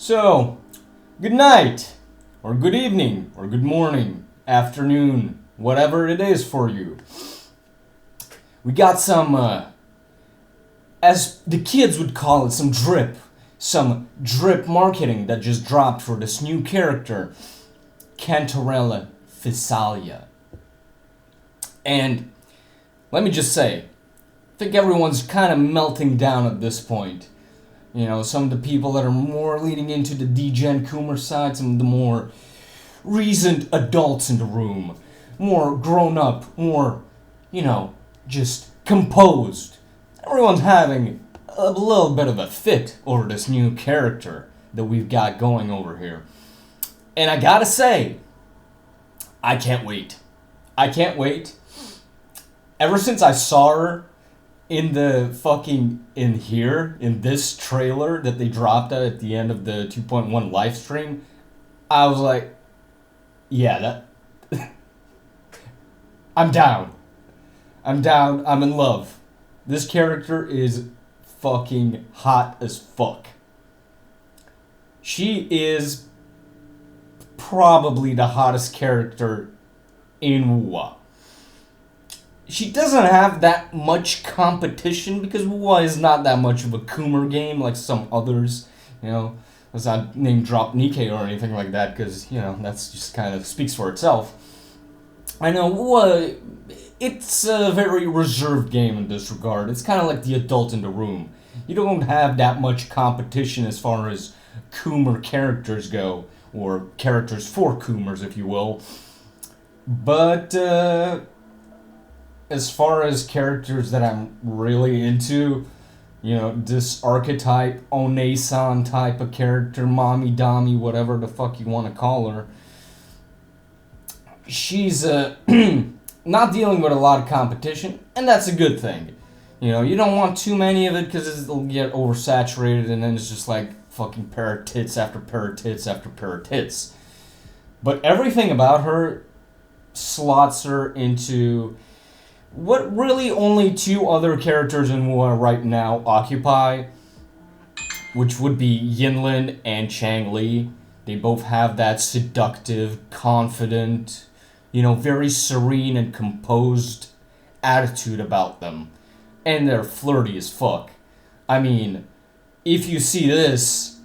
So, good night, or good evening, or good morning, afternoon, whatever it is for you. We got some, as the kids would call it, some drip marketing that just dropped for this new character, Cantarella Physalia. And let me just say, I think everyone's kind of melting down at this point. You know, some of the people that are more leaning into the degen Coomer side, some of the more reasoned adults in the room, more grown up, more, just composed. Everyone's having a little bit of a fit over this new character that we've got going over here. And I gotta say, I can't wait. I can't wait. Ever since I saw her in this trailer that they dropped at the end of the 2.1 live stream, I was like, yeah, that I'm down. I'm in love. This character is fucking hot as fuck. She is probably the hottest character in Wuwa. She doesn't have that much competition because Wuwa is not that much of a Coomer game like some others. Let's not name drop Nikkei or anything like that because, that's just kind of speaks for itself. I know Wuwa, it's a very reserved game in this regard. It's kind of like the adult in the room. You don't have that much competition as far as Coomer characters go, or characters for Coomers, if you will. But, as far as characters that I'm really into, this archetype, One-san type of character, Mommy Dami, whatever the fuck you want to call her, she's not dealing with a lot of competition, and that's a good thing. You don't want too many of it because it'll get oversaturated, and then it's just like fucking pair of tits after pair of tits after pair of tits. But everything about her slots her into what really only two other characters in Wuwa right now occupy, which would be Yinlin and Chang Li. They both have that seductive, confident, very serene and composed attitude about them. And they're flirty as fuck. I mean, if you see this,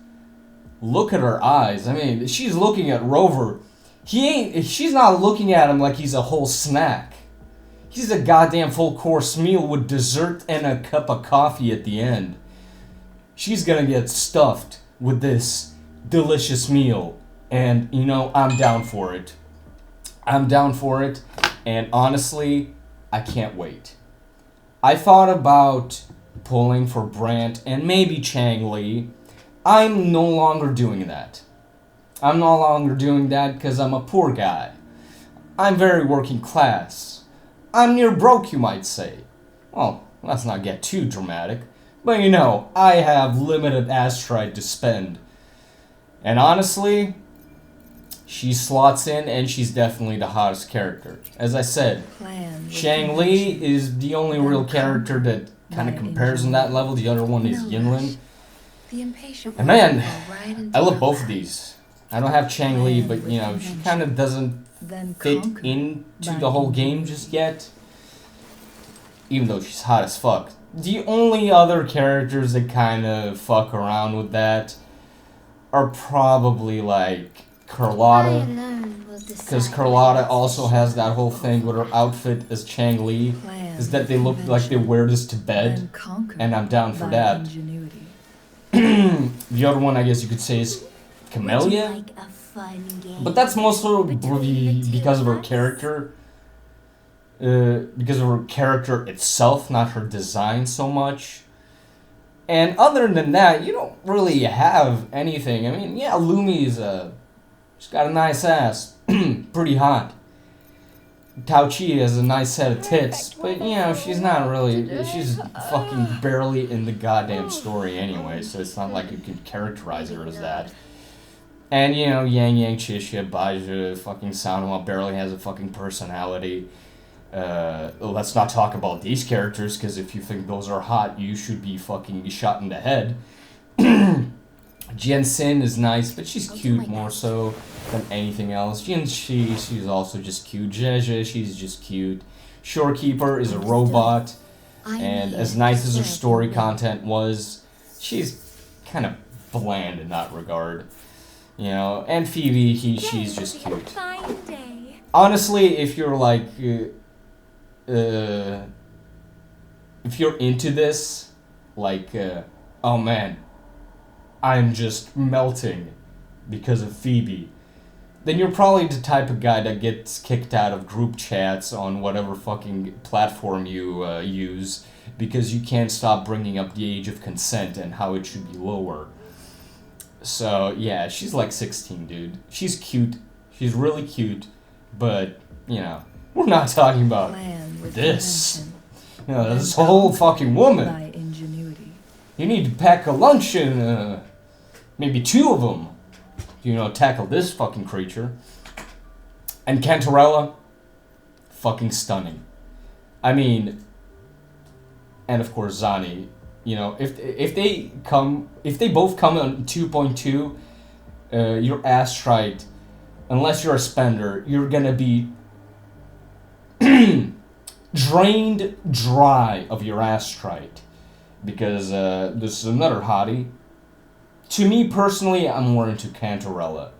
look at her eyes. I mean, she's looking at Rover. She's not looking at him like he's a whole snack. He's a goddamn full-course meal with dessert and a cup of coffee at the end. She's gonna get stuffed with this delicious meal. And, I'm down for it. And honestly, I can't wait. I thought about pulling for Brandt and maybe Chang Li. I'm no longer doing that. Because I'm a poor guy. I'm very working class. I'm near broke, you might say. Well, let's not get too dramatic. But I have limited astride to spend. And honestly, she slots in and she's definitely the hottest character. As I said, Chang Li is the only real character that kind of compares on that level. The other one is Yinlin. And man, I love both of these. I don't have Chang Li, but she kind of doesn't fit into the whole game just yet. Even though she's hot as fuck. The only other characters that kind of fuck around with that are probably like Carlotta. Because Carlotta also has that whole thing with her outfit as Chang Li. Is that they look like they wear this to bed. And I'm down for that. The other one I guess you could say is Camellia. But that's mostly because of her character. Because of her character itself, not her design so much. And other than that, you don't really have anything. I mean, yeah, Lumi's she's got a nice ass, pretty hot. Tao Chi has a nice set of tits, but she's not really. She's fucking barely in the goddamn story anyway, so it's not like you can characterize her as that. And Yang Yang, Chixia, Baizhi, fucking Sanhua barely has a fucking personality. Let's not talk about these characters, because if you think those are hot, you should be fucking shot in the head. Jensen is nice, but she's cute more so than anything else. She's also just cute. Jeje, she's just cute. Shorekeeper is a robot, and as nice as her story content was, she's kind of bland in that regard. You know, and Phoebe, she's just cute. Honestly, if you're like, if you're into this, like, oh man, I'm just melting because of Phoebe, then you're probably the type of guy that gets kicked out of group chats on whatever fucking platform you use because you can't stop bringing up the age of consent and how it should be lower. So, yeah, she's like 16, dude. She's cute. She's really cute. But, you know, we're not talking about this. You know, this whole fucking woman. You need to pack a lunch and, maybe 2 of them. You know, tackle this fucking creature. And Cantarella, fucking stunning. I mean, and of course Zani. You know, if they both come on 2.2, your ass trite, unless you're a spender, you're gonna be drained dry of your ass trite. Because this is another hottie. To me personally, I'm more into Cantarella.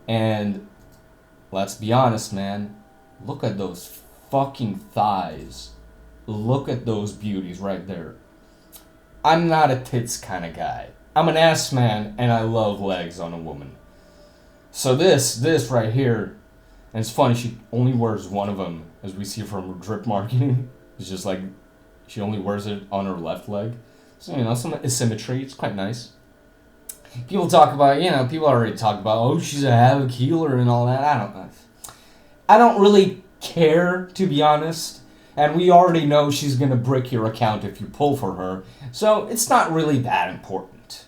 And let's be honest, man. Look at those fucking thighs. Look at those beauties right there. I'm not a tits kind of guy. I'm an ass man, and I love legs on a woman. So this right here, and it's funny, she only wears one of them, as we see from her drip marketing. It's just like, she only wears it on her left leg. So, you know, some asymmetry, it's quite nice. People talk about, you know, people already talk about, oh, she's a havoc healer and all that. I don't really care, to be honest. And we already know she's going to brick your account if you pull for her. So it's not really that important.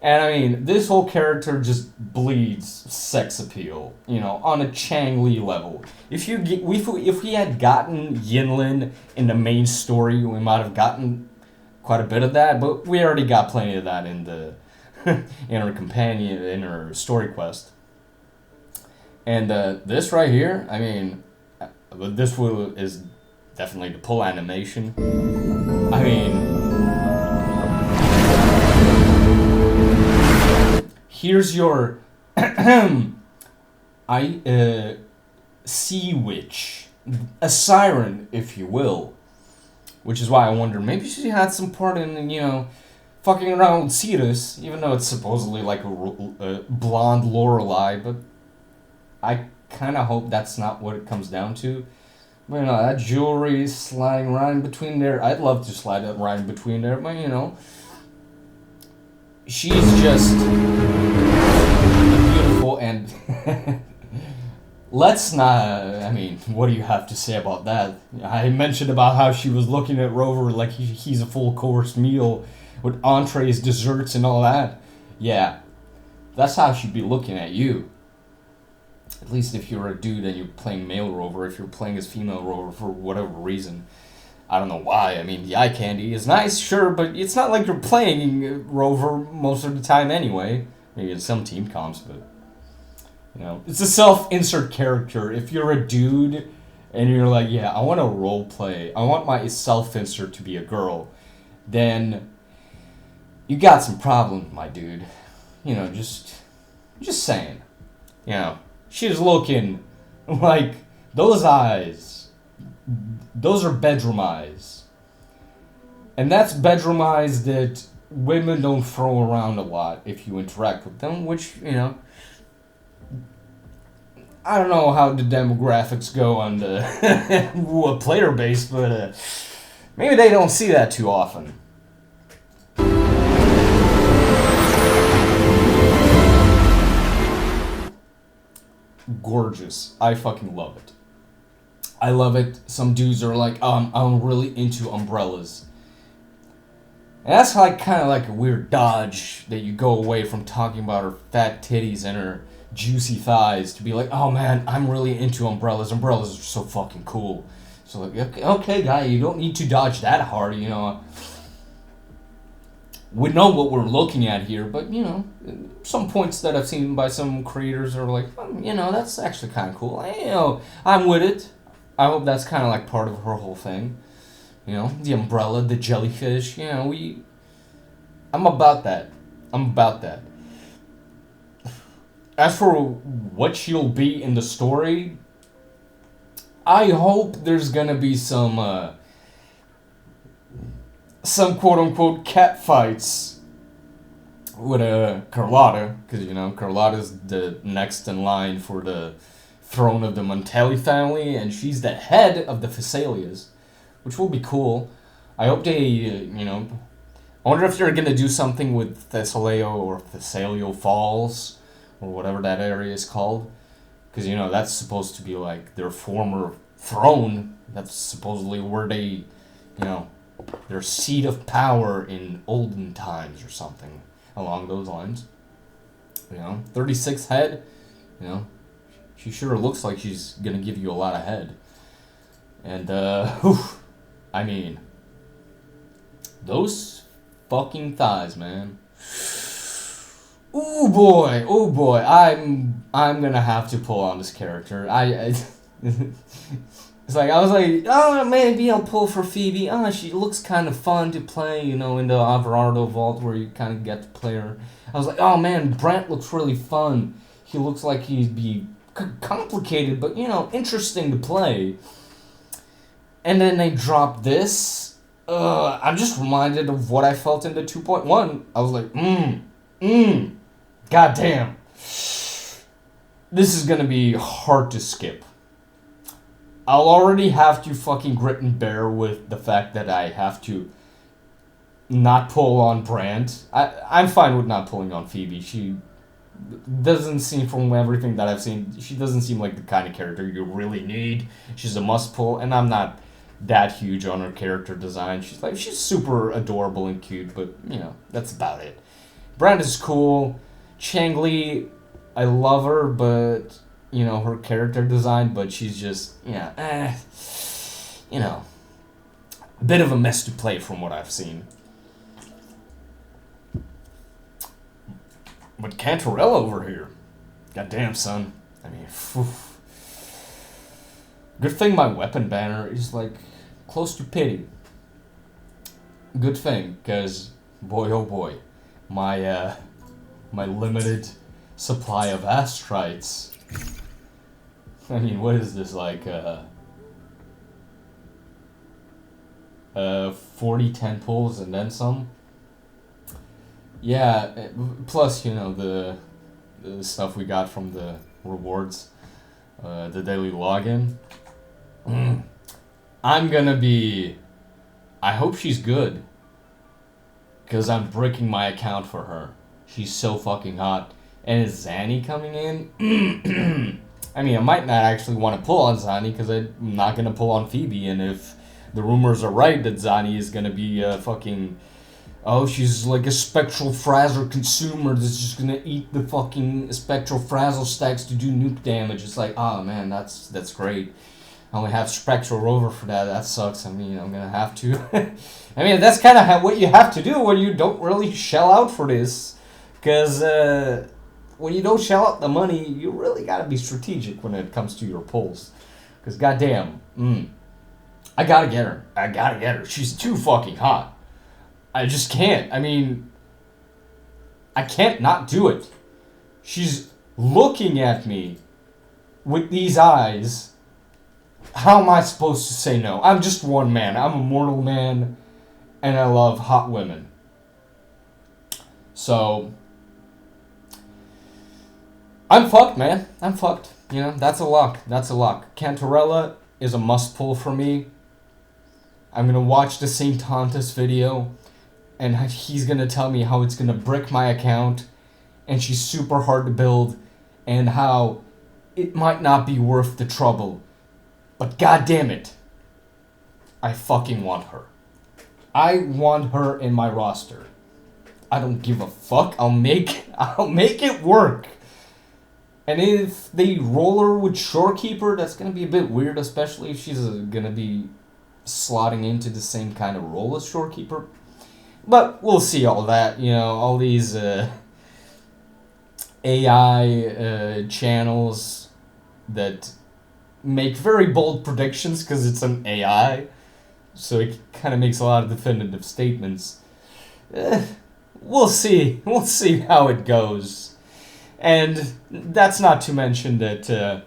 And I mean, this whole character just bleeds sex appeal, you know, on a Chang Li level. If we had gotten Yinlin in the main story, we might have gotten quite a bit of that. But we already got plenty of that in the in her companion, in her story quest. And this right here, I mean, this is definitely the pull animation. I mean, here's your sea witch, a siren, if you will. Which is why I wonder, maybe she had some part in, you know, fucking around with Sirius, even though it's supposedly like a blonde Lorelei, but I kind of hope that's not what it comes down to. But, you know, that jewelry sliding right in between there. I'd love to slide that right in between there, but, you know, she's just beautiful and let's not, I mean, what do you have to say about that? I mentioned about how she was looking at Rover like he's a full course meal with entrees, desserts, and all that. Yeah, that's how she'd be looking at you. At least if you're a dude and you're playing male Rover, if you're playing as female Rover for whatever reason. I don't know why. I mean, the eye candy is nice, sure, but it's not like you're playing Rover most of the time anyway. Maybe in some team comps, but, you know, it's a self-insert character. If you're a dude and you're like, yeah, I want to role play, I want my self-insert to be a girl, then you got some problems, my dude. You know, just saying. You know, she's looking like those eyes. Those are bedroom eyes. And that's bedroom eyes that women don't throw around a lot if you interact with them, which, you know, I don't know how the demographics go on the Wuwa player base, but maybe they don't see that too often. Gorgeous. I fucking love it. I love it. Some dudes are like, I'm really into umbrellas. And that's like kind of like a weird dodge that you go away from talking about her fat titties and her juicy thighs to be like, oh man, I'm really into umbrellas. Umbrellas are so fucking cool. So like, okay guy, you don't need to dodge that hard, you know. we know what we're looking at here, but you know, some points that I've seen by some creators are like, you know, that's actually kind of cool. You know, I'm with it. I hope that's kind of like part of her whole thing. You know, the umbrella, the jellyfish. You know, I'm about that. I'm about that. As for what she'll be in the story, I hope there's gonna be some quote unquote cat fights with Carlotta, because you know Carlotta's the next in line for the throne of the Montelli family, and she's the head of the Thessalias, which will be cool. I hope they, you know, I wonder if they're gonna do something with Thessalio or Thessalio Falls or whatever that area is called, because you know that's supposed to be like their former throne. That's supposedly where they, you know, their seat of power in olden times or something along those lines. You know, 36 head, you know, she sure looks like she's gonna give you a lot of head. And, I mean, those fucking thighs, man. Oh boy, I'm gonna have to pull on this character. It's like, I was like, oh, maybe I'll pull for Phoebe. Oh, she looks kind of fun to play, you know, in the Alvarado vault where you kind of get to play her. I was like, oh man, Brant looks really fun. He looks like he'd be complicated, but, you know, interesting to play. And then they dropped this. I'm just reminded of what I felt in the 2.1. I was like, goddamn. This is gonna be hard to skip. I'll already have to fucking grit and bear with the fact that I have to not pull on Brand. I'm fine with not pulling on Phoebe. She doesn't seem, from everything that I've seen, she doesn't seem like the kind of character you really need. She's a must pull, and I'm not that huge on her character design. She's super adorable and cute, but, you know, that's about it. Brand is cool. Chang-Li, I love her, but, you know, her character design, but she's just, you know, a bit of a mess to play from what I've seen. But Cantarella over here, goddamn, son. I mean, phew. Good thing my weapon banner is, like, close to pity. Good thing, because, boy oh boy, my limited supply of astrites. I mean, what is this, like, 40 10 pulls and then some? Yeah, plus, you know, the stuff we got from the rewards, the daily login. I'm gonna be... I hope she's good, because I'm breaking my account for her. She's so fucking hot. And is Zanny coming in? I mean, I might not actually want to pull on Zanny, because I'm not going to pull on Phoebe, and if the rumors are right that Zanny is going to be fucking... Oh, she's like a spectral frazzle consumer that's just going to eat the fucking spectral frazzle stacks to do nuke damage. It's like, oh man, that's great. I only have Spectral Rover for that. That sucks. I mean, I'm going to have to. I mean, that's kind of what you have to do when you don't really shell out for this. Because when you don't shell out the money, you really got to be strategic when it comes to your pulls. Because goddamn, I got to get her. I got to get her. She's too fucking hot. I just can't. I mean, I can't not do it. She's looking at me with these eyes. How am I supposed to say no? I'm just one man. I'm a mortal man, and I love hot women. So, I'm fucked, man. I'm fucked. You know, that's a lock. That's a lock. Cantarella is a must-pull for me. I'm gonna watch the St. Tontas video, and he's gonna tell me how it's gonna brick my account, and she's super hard to build, and how it might not be worth the trouble. But goddamn it, I fucking want her. I want her in my roster. I don't give a fuck. I'll make it work. And if they roll her with Shorekeeper, that's gonna be a bit weird, especially if she's gonna be slotting into the same kind of role as Shorekeeper. But we'll see all that, you know, all these AI channels that make very bold predictions because it's an AI, so it kind of makes a lot of definitive statements. We'll see. We'll see how it goes. And that's not to mention that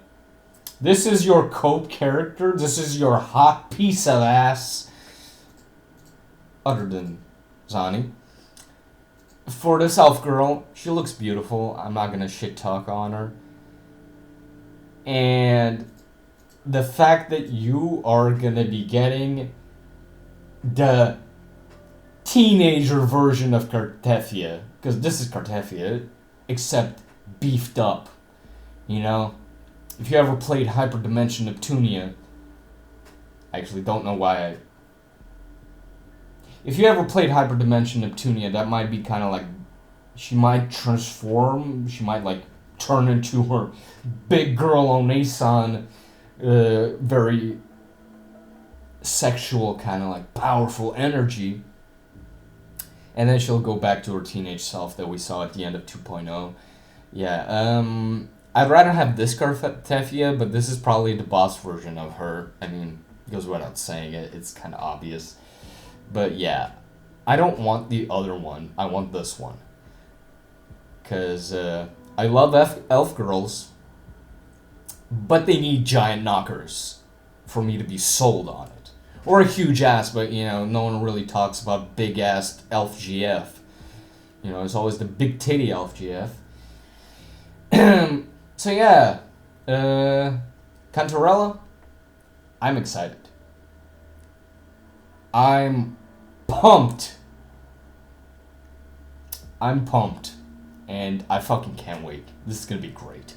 this is your cope character. This is your hot piece of ass. Other than Zani. For this elf girl, she looks beautiful. I'm not gonna shit talk on her. And the fact that you are gonna be getting the teenager version of Cartefia, because this is Cartefia, except beefed up. You know? If you ever played Hyperdimension Neptunia, I actually don't know why if you ever played Hyperdimension Neptunia, that might be kind of like, she might transform, she might like turn into her big girl Onesan, very sexual, kind of like powerful energy. And then she'll go back to her teenage self that we saw at the end of 2.0. Yeah, I'd rather have this Cartefia, but this is probably the boss version of her. I mean, it goes without saying it, it's kind of obvious. But yeah, I don't want the other one, I want this one. Because I love elf girls, but they need giant knockers for me to be sold on it. Or a huge ass, but you know, no one really talks about big ass elf GF. You know, it's always the big titty elf GF. So yeah, Cantarella, I'm excited. I'm pumped. I'm pumped. And I fucking can't wait. This is gonna be great.